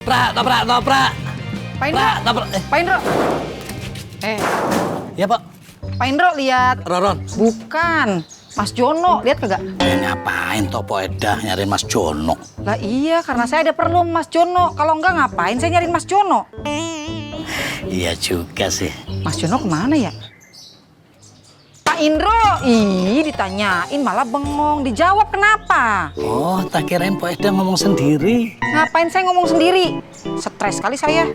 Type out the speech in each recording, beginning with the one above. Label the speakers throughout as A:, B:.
A: Toprak.
B: Pak Indro. Pak Indro.
A: Ya, Pak.
B: Pak Indro lihat.
A: Roron.
B: Bukan. Mas Jono, lihat kagak?
A: Ngapain Topo Edah nyariin Mas Jono?
B: Lah iya, karena saya ada perlu Mas Jono. Kalau enggak ngapain saya nyariin Mas Jono?
A: Iya juga sih.
B: Mas Jono kemana ya? Pak Indro, ditanyain malah bengong. Dijawab kenapa?
A: Oh, tak kirain Po Edah ngomong sendiri.
B: Ngapain saya ngomong sendiri? Stres sekali saya.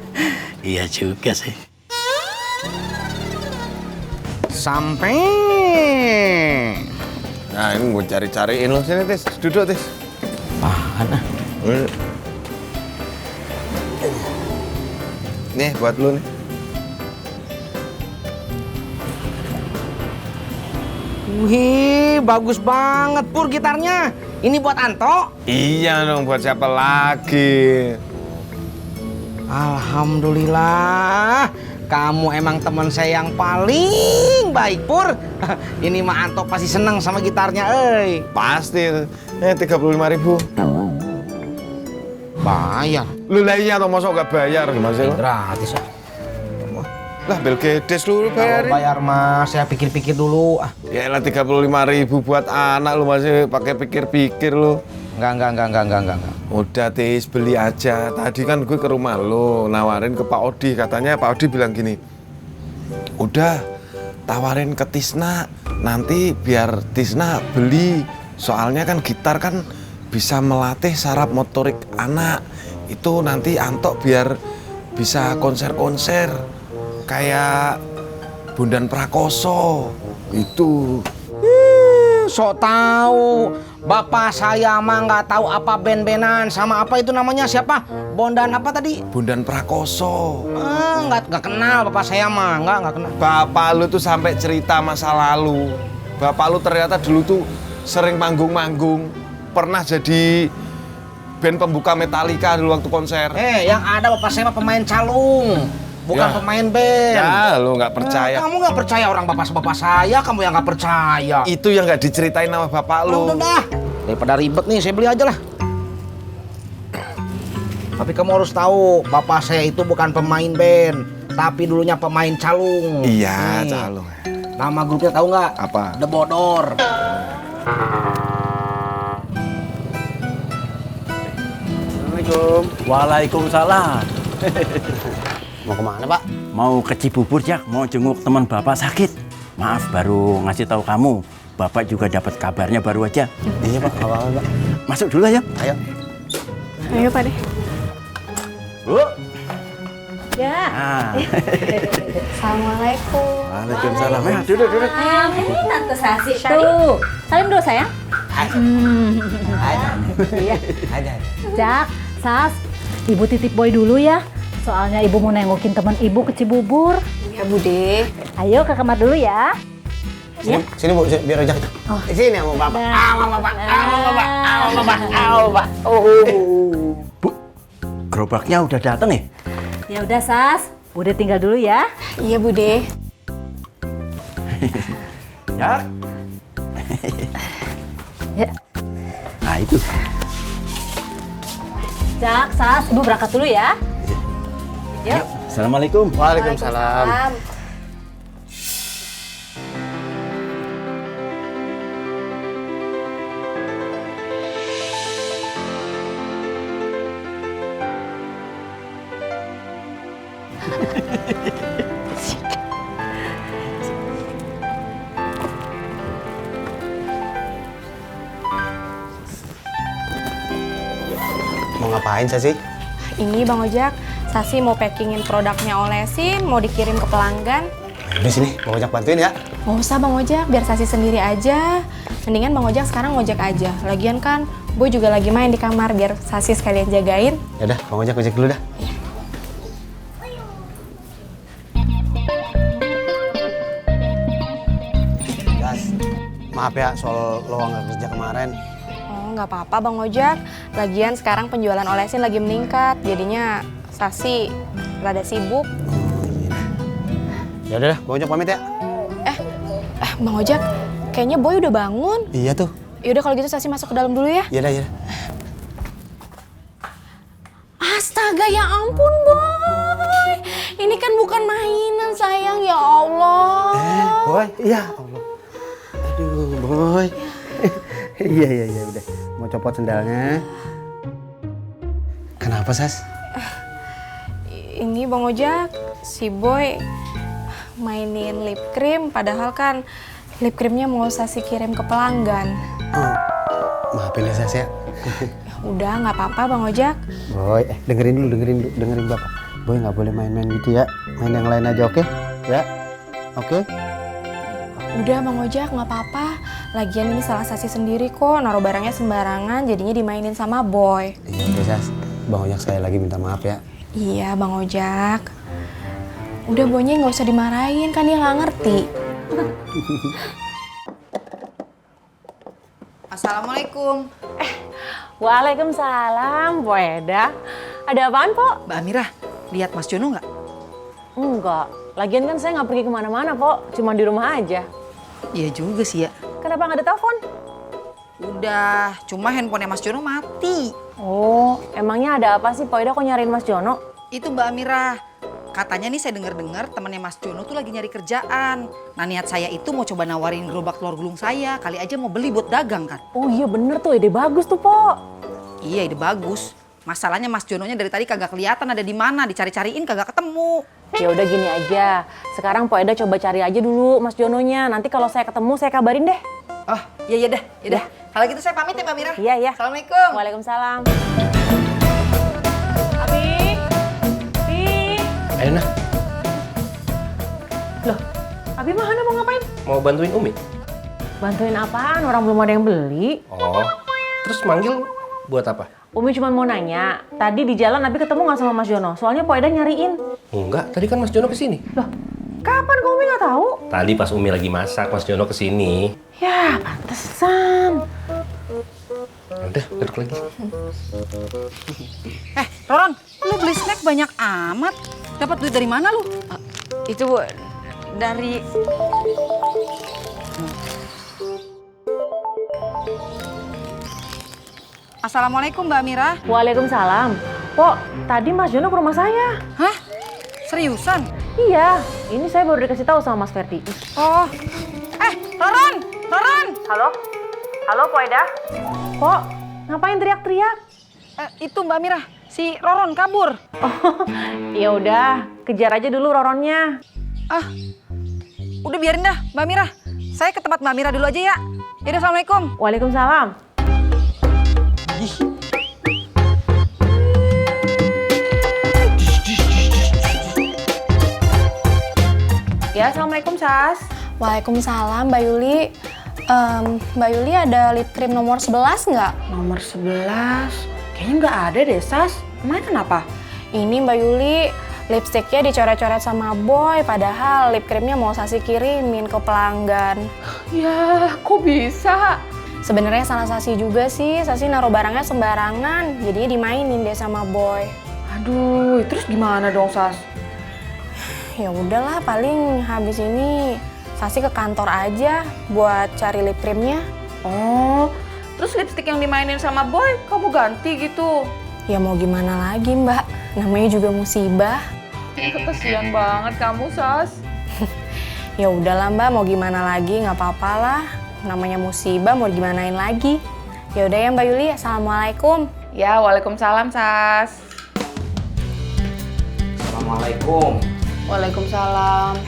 A: Iya juga sih.
C: Sampai. Nah ini gue cari-cariin lo sini Tis, duduk Tis.
A: Apaan ah?
C: Nih buat lo nih.
D: Wih, bagus banget Pur gitarnya. Ini buat Anto?
C: Iya dong, buat siapa lagi?
D: Alhamdulillah, kamu emang teman saya yang paling baik Pur. Ini mah Anto pasti senang sama gitarnya,
C: Pasti. 35.000.
D: Bayar?
C: Lu lah iya toh, masa gak bayar? Gimana sih lo?
D: Gratis ya.
C: Lah bel gedes lu
D: Kalau
C: bayarin.
D: bayar mas, saya pikir-pikir dulu.
C: Ya lah 35.000 buat anak lu masih pakai pikir-pikir lu.
D: Enggak.
C: Udah Tis, beli aja. Tadi kan gue ke rumah lo, nawarin ke Pak Odi. Katanya Pak Odi bilang gini, udah tawarin ke Tisna, nanti biar Tisna beli. Soalnya kan gitar kan bisa melatih saraf motorik anak. Itu nanti Anto biar bisa konser-konser kayak Bondan Prakoso. Itu.
D: Sok tahu. Bapak saya mah nggak tahu apa band-bandan sama apa itu namanya siapa? Bondan apa tadi?
C: Bondan Prakoso.
D: Nggak kenal bapak saya mah, nggak kenal.
C: Bapak lu tuh sampai cerita masa lalu. Bapak lu ternyata dulu tuh sering manggung-manggung. Pernah jadi band pembuka Metallica dulu waktu konser.
D: Yang ada bapak saya mah pemain calung, bukan
C: Ya.
D: pemain band.
C: Ya, lu nggak percaya.
D: Kamu nggak percaya orang bapak saya, kamu yang nggak percaya.
C: Itu yang nggak diceritain sama bapak lu.
D: Udah, daripada ribet nih, saya beli aja lah. Tapi kamu harus tahu, bapak saya itu bukan pemain band, tapi dulunya pemain calung.
C: Iya,
D: Nih.
C: calung.
D: Nama grupnya tahu nggak?
C: Apa?
D: The Bodor.
E: Assalamualaikum.
A: Waalaikumsalam.
E: Mau kemana Pak?
A: Mau ke Cibubur, Jak. Mau jenguk teman Bapak sakit. Maaf, baru ngasih tahu kamu. Bapak juga dapat kabarnya baru aja.
E: Iya Pak, nggak apa-apa Pak.
A: Masuk dulu ya.
E: Ayo.
F: Ayo Pak deh.
A: Bu.
F: Ya.
A: Ah.
F: Assalamualaikum.
A: Waalaikumsalam. Duduk.
F: Tante Sasi tuh. Salim dulu sayang. Iya. Jak, Sas, Ibu titip Boy dulu ya. Soalnya Ibu mau nengokin teman Ibu ke Cibubur.
G: Ya Bude.
F: Ayo ke kamar dulu ya.
E: Sini, sini Bu, sini, biar ojek.
F: Oh.
E: Sini sama Bapak.
A: Bu, gerobaknya udah dateng ya?
F: Ya udah Sas, Bude tinggal dulu ya.
G: Iya Bude.
A: Ya.
F: Ya.
A: Nah itu.
F: Jak, Sas, Ibu berangkat dulu ya. Yuk.
A: Assalamualaikum.
E: Waalaikumsalam. Mau ngapain sih?
G: Ini Bang Ojak, Sasi mau packingin produknya Olesin, mau dikirim ke pelanggan.
E: Di sini, mau ojek bantuin ya?
G: Nggak usah Bang Ojak, biar Sasi sendiri aja. Mendingan Bang Ojak sekarang ngojek aja. Lagian kan, Boy juga lagi main di kamar, biar Sasi sekalian jagain.
E: Yaudah, mau ojek dulu dah. Gas, maaf ya soal lowongan kerja kemarin.
G: Oh, nggak apa-apa Bang Ojak. Lagian sekarang penjualan Olesin lagi meningkat, jadinya Sasi rada sibuk.
E: Ya udah, mau ojek pamit ya?
G: Bang Ojak, kayaknya Boy udah bangun.
E: Iya tuh.
G: Yaudah kalau gitu Sasi masuk ke dalam dulu ya.
E: Iya dah, iya.
G: Astaga. Astaga, ya ampun Boy. Ini kan bukan mainan sayang, ya Allah.
E: Boy, iya Allah. Aduh, Boy. Iya, udah. Mau copot sendalnya. Kenapa, Sas?
G: Ini Bang Ojak, si Boy mainin lip cream, padahal kan lip creamnya mau Sasi kirim ke pelanggan.
E: Oh, maafin ya, Sas ya.
G: Udah, nggak apa-apa Bang Ojak.
E: Boy, dengerin Bapak. Boy nggak boleh main-main gitu ya. Main yang lain aja, oke? Ya, oke?
G: Udah Bang Ojak, nggak apa-apa. Lagian ini salah Sasi sendiri kok, naruh barangnya sembarangan, jadinya dimainin sama Boy.
E: Iya, oke, Sas. Bang Ojak saya lagi minta maaf ya.
G: Iya Bang Ojak. Udah Boynya nggak usah dimarahin, kan dia nggak ngerti.
B: Assalamualaikum.
H: Waalaikumsalam, Bu Eda. Ada apaan, Po?
B: Mbak Amira, lihat Mas Jono nggak?
H: Enggak. Lagian kan saya nggak pergi kemana-mana, Po. Cuma di rumah aja.
B: Iya juga sih ya.
H: Kenapa nggak ada telepon?
B: Udah, cuma handphonenya Mas Jono mati.
H: Oh, emangnya ada apa sih, Po Eda kok nyariin Mas Jono?
B: Itu Mbak Amira. Katanya nih saya dengar-dengar temannya Mas Jono tuh lagi nyari kerjaan. Nah niat saya itu mau coba nawarin gerobak telur gulung saya. Kali aja mau beli buat dagang kan.
H: Oh iya bener tuh, ide bagus tuh, Po.
B: Iya ide bagus. Masalahnya Mas Jononya dari tadi kagak kelihatan ada di mana. Dicari-cariin kagak ketemu.
H: Ya udah gini aja. Sekarang Po Eda coba cari aja dulu Mas Jononya. Nanti kalau saya ketemu saya kabarin deh.
B: Oh iya dah. Ya dah. Kalau gitu saya pamit ya Mbak Amira.
H: Iya.
B: Assalamualaikum.
H: Waalaikumsalam. Abi.
I: Ayo nah,
H: Loh, Abi mana mau ngapain?
I: mau bantuin Umi?
H: Bantuin apaan? Orang belum ada yang beli.
I: Oh, terus manggil buat apa?
H: Umi cuma mau nanya, tadi di jalan Abi ketemu nggak sama Mas Jono? Soalnya Po Eda nyariin.
I: Enggak, tadi kan Mas Jono kesini.
H: Loh, kapan kok Umi nggak tahu?
I: Tadi pas Umi lagi masak, Mas Jono kesini.
H: Ya, pantesan.
I: Udah, duduk lagi.
B: Roron, lu beli snack banyak amat. Dapat duit dari mana lu?
G: Itu dari...
B: Assalamualaikum Mbak Amira.
H: Waalaikumsalam. Po, tadi Mas Jono ke rumah saya.
B: Hah? Seriusan?
H: Iya, ini saya baru dikasih tahu sama Mas Ferdi.
B: Oh. Roron!
H: Halo? Halo, Po Eda? Po, ngapain teriak-teriak?
B: Itu Mbak Amira, si Roron kabur.
H: Oh, ya udah, kejar aja dulu Roronnya.
B: Udah biarin dah Mbak Amira. Saya ke tempat Mbak Amira dulu aja ya. Yaudah, Assalamualaikum.
H: Waalaikumsalam. Ya, Assalamualaikum, Sas.
G: Waalaikumsalam Mbak Yuli. Mbak Yuli ada lip cream nomor 11 nggak?
B: Nomor 11. Kayaknya nggak ada deh, Sas. Emangnya kenapa?
G: Ini Mbak Yuli, lipstiknya dicoret-coret sama Boy, padahal lip creamnya mau Sasi kirimin ke pelanggan.
B: Ya, kok bisa?
G: Sebenarnya salah Sasi juga sih, Sasi naruh barangnya sembarangan, jadinya dimainin deh sama Boy.
B: Aduh, terus gimana dong, Sas?
G: Ya udahlah, paling habis ini Sasi ke kantor aja buat cari lip creamnya.
B: Oh, terus lipstik yang dimainin sama Boy, kamu ganti gitu?
G: Ya mau gimana lagi Mbak, namanya juga musibah.
B: Kesian banget kamu, Sas.
G: Ya udahlah Mbak, mau gimana lagi, nggak apa-apa lah. Namanya musibah, mau gimanain lagi. Ya udah ya Mbak Yuli, Assalamualaikum.
B: Ya, waalaikumsalam, Sas.
D: Assalamualaikum.
B: Waalaikumsalam.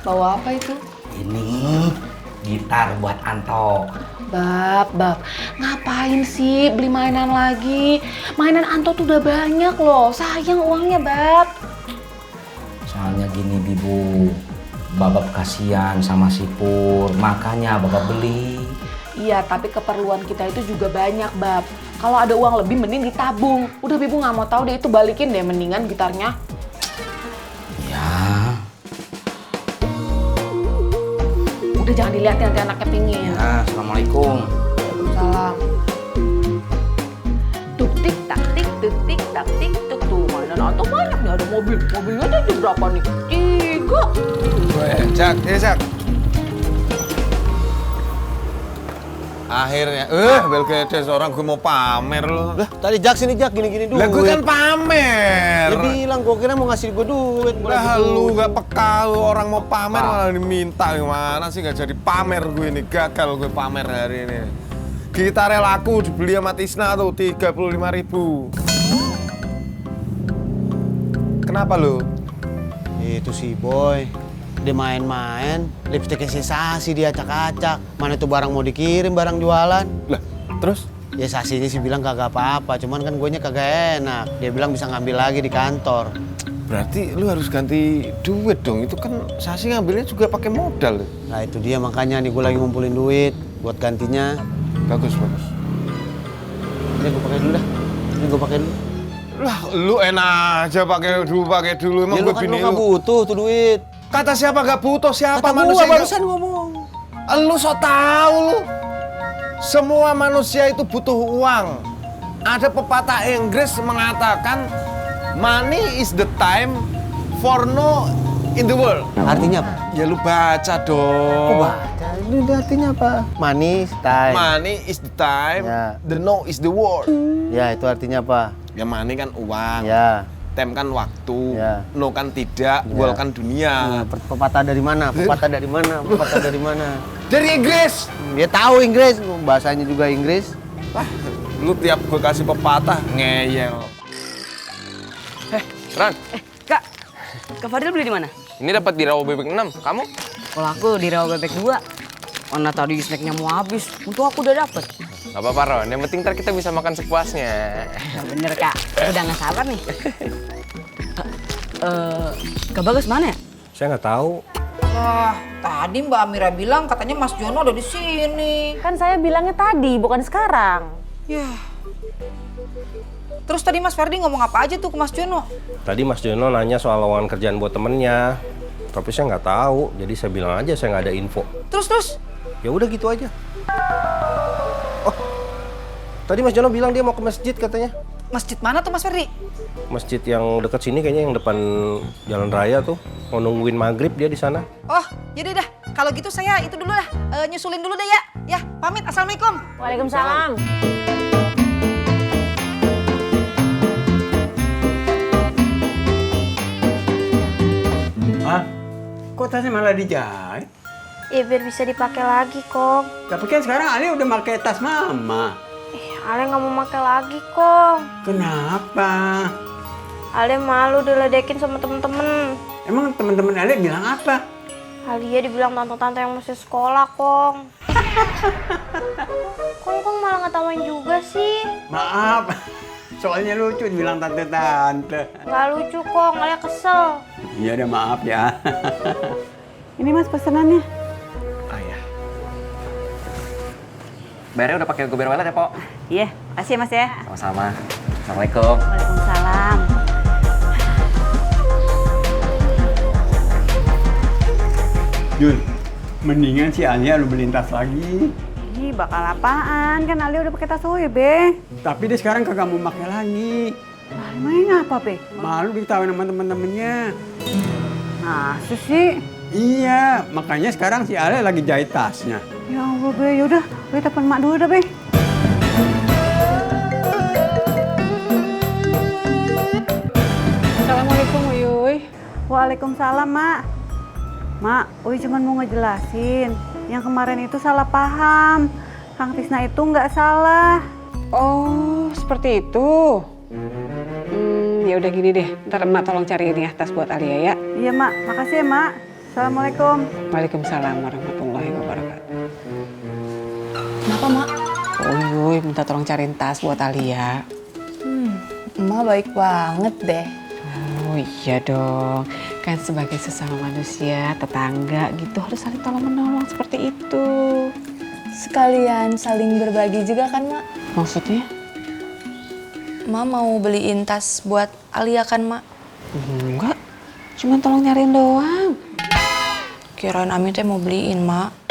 B: Bawa apa itu?
D: Ini gitar buat Anto.
B: Bab, ngapain sih beli mainan lagi? Mainan Anto tuh udah banyak loh, sayang uangnya, Bab.
D: Soalnya gini Bibu, Babab kasihan sama si Pur, makanya Babab beli.
B: Iya, tapi keperluan kita itu juga banyak, Bab. Kalau ada uang lebih mending ditabung. Udah Bibu nggak mau tahu deh, itu balikin deh mendingan gitarnya.
D: Ya,
B: Udah jangan dilihatin nanti anaknya pingin.
D: ya, Assalamualaikum.
B: Waalaikumsalam. Tuk tik tak tik tuk tik tak tik tuk tuh mainan Anto banyak nih, ada mobil. Mobilnya aja di berapa nih? 3.
C: Jak. Akhirnya, Belgedes orang gue mau pamer lo.
E: Lah, tadi Jak sini Jak gini-gini duit.
C: Lah gue kan pamer.
E: Dia bilang gua kira mau ngasih gua duit.
C: Lah lu gak peka lu, orang mau pamer malah diminta. Gimana sih gak jadi pamer gue ini, gagal gue pamer hari ini. Gitarnya laku dibeli sama Tisna tuh 35.000. Kenapa lu?
E: Itu si Boy. Dia main-main, lipstiknya sensasi dia acak-acak. Mana tuh barang mau dikirim, barang jualan.
C: Lah, terus?
E: Ya sasinya sih bilang kagak apa-apa, cuman kan guanya kagak enak. Dia bilang bisa ngambil lagi di kantor.
C: Berarti lu harus ganti duit dong. Itu kan Sasi ngambilnya juga pakai modal.
E: Nah itu dia makanya nih gue lagi ngumpulin duit buat gantinya.
C: Bagus, bagus.
E: Ini gue pakai dulu dah. Ini gue pakai dulu.
C: Lah, lu enak aja pakai dulu. Emang
E: Ya
C: gue
E: lu kan
C: bini
E: lu gak butuh tuh duit.
C: Kata siapa gak butuh? Siapa
E: Kata
C: manusia?
E: gua barusan ngomong.
C: Lu so tau lu. Semua manusia itu butuh uang. Ada pepatah Inggris mengatakan money is the time for no in the world.
E: Artinya apa?
C: Ya lu baca dong.
E: Baca. Ini artinya apa? Money is time.
C: Money is the time,
E: Ya.
C: the no is the world.
E: Ya itu artinya apa?
C: Ya money kan uang,
E: Ya.
C: time kan waktu,
E: Ya.
C: no kan tidak, world kan dunia.
E: Pepatah dari mana? Pepatah dari mana? Pepatah dari mana?
C: Dari Inggris.
E: Dia tahu Inggris, bahasanya juga Inggris.
C: Wah, lu tiap gue kasih pepatah ngeyel.
J: Ran,
K: Kak Fadil beli di mana?
J: ini dapat di Rawa Bebek 6. Kamu?
K: Kalau aku di Rawa Bebek 2. Mana tadi snacknya mau habis, untung aku udah dapet.
J: Gak apa-apa, Ron. Yang penting ntar kita bisa makan sepuasnya.
K: Ya bener, Kak. Aku udah nggak sabar nih. Kak Bagas mana ya?
I: Saya nggak tahu.
B: Wah, tadi Mbak Amira bilang katanya Mas Jono ada di sini.
H: Kan saya bilangnya tadi, bukan sekarang.
B: Yah. Terus tadi Mas Ferdi ngomong apa aja tuh ke Mas Jono?
I: Tadi Mas Jono nanya soal lowongan kerjaan buat temennya. Tapi saya nggak tahu, jadi saya bilang aja saya nggak ada info.
B: Terus?
I: Ya udah gitu aja. Oh, tadi Mas Jono bilang dia mau ke masjid katanya.
B: Masjid mana tuh Mas Ferdi?
I: Masjid yang dekat sini kayaknya, yang depan jalan raya tuh. Mau nungguin maghrib dia di sana.
B: Oh, yaudah dah. Kalau gitu saya itu dulu dah, nyusulin dulu dah ya. Ya, pamit. Assalamualaikum.
H: Waalaikumsalam.
L: Ah, kok tasnya malah dijahit?
G: Ya biar bisa dipakai lagi, Kong.
L: Tapi kan sekarang Ali udah pakai tas mama.
G: Ale nggak mau pakai lagi, Kong.
L: Kenapa?
G: Ale malu diledekin sama temen-temen.
L: Emang temen-temen Ali bilang apa?
G: Alia dibilang tante-tante yang masih sekolah, Kong. Kong malah ngetawain juga sih.
L: Maaf, soalnya lucu dibilang tante-tante.
G: Nggak lucu, Kong. Alia kesel.
L: Iya udah maaf ya.
F: Ini Mas pesanannya.
J: Ah ya. Bayarnya udah pakai Gober Wallet ya, Pok?
K: Iya, makasih ya Mas ya.
J: Sama-sama. Assalamualaikum.
F: Waalaikumsalam.
L: Jun, mendingan si Alia lu beliin tas lagi.
F: Ih, bakal apaan? Kan Ali udah pakai tas Uy, Be.
L: Tapi dia sekarang kagak mau pakai lagi.
F: Lah, emangnya apa, Be?
L: Malu diketawain sama temen-temennya.
F: Masa sih?
L: Iya, makanya sekarang si Alia lagi jahit tasnya.
F: Ya Allah, Be. Yaudah, Be telepon mak dulu dah, Be.
K: Assalamualaikum, Uyuy.
F: Waalaikumsalam, Mak. Mak, Uy cuma mau ngejelasin. Yang kemarin itu salah paham. Kang Tisna itu nggak salah.
K: Oh, seperti itu. Ya udah gini deh. Ntar emak tolong cariin ya tas buat Alia ya.
F: Iya, Mak. Makasih ya, Mak. Assalamualaikum.
K: Waalaikumsalam warahmatullahi wabarakatuh. Kenapa, Mak? Uyuy minta tolong cariin tas buat Alia.
M: Emak baik banget deh.
K: Oh iya dong. Kan sebagai sesama manusia, tetangga gitu harus saling tolong-menolong seperti itu.
M: Sekalian saling berbagi juga kan, Mak?
K: Maksudnya?
M: Emak mau beliin tas buat Alia kan, Mak?
K: Enggak, cuma tolong nyariin doang.
M: Kirain Amin teh mau beliin, Mak.